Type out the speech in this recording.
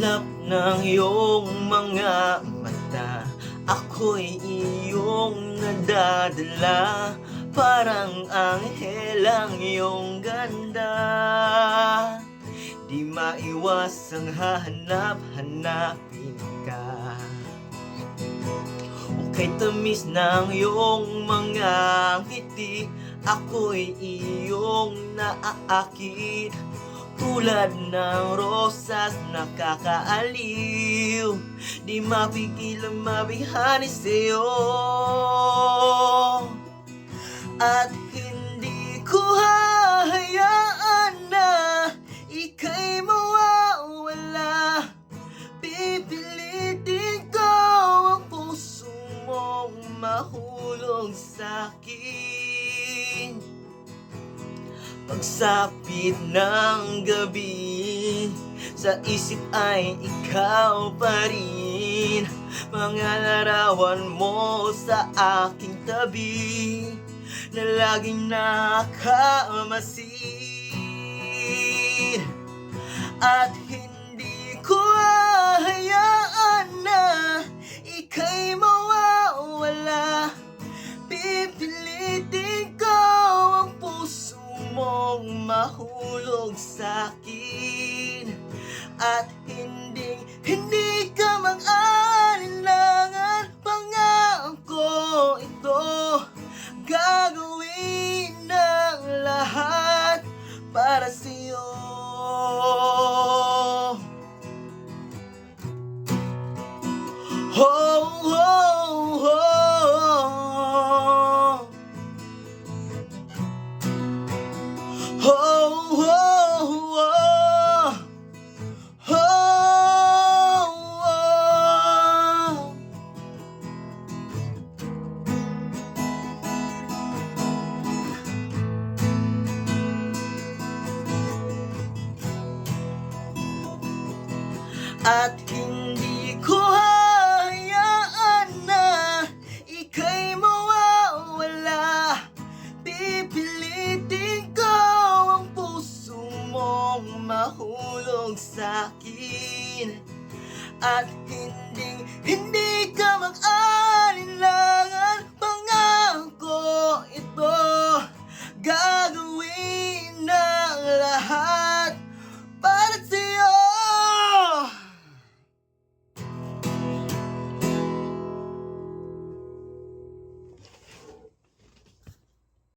islap ng iyong mga mata, ako'y iyong nadadala. Parang anghel ang iyong ganda, di maiwasang hahanap-hanapin ka. Kay tamis ng iyong mga ngiti, ako'y iyong naaakit. Tulad ng rosas nakakaaliw, di mapigilang mabihani sa'yo. At hindi ko hahayaan na ika'y mawawala. Pipilitin ko ang puso mong mahulog sa'kin. Pagsapit ng gabi, sa isip ay ikaw pa rin. Mga larawan mo sa aking tabi, na laging nakamasid. At hindi ko hahayaan na ika'y mawawala. Pipilitin ko ang puso mong mahulog sa'kin. At hindi ka mag-alinlangan. Pangako ito, gagawin ng lahat para sa'yo. Oh, oh, oh. Oh, oh, oh. Oh, oh. At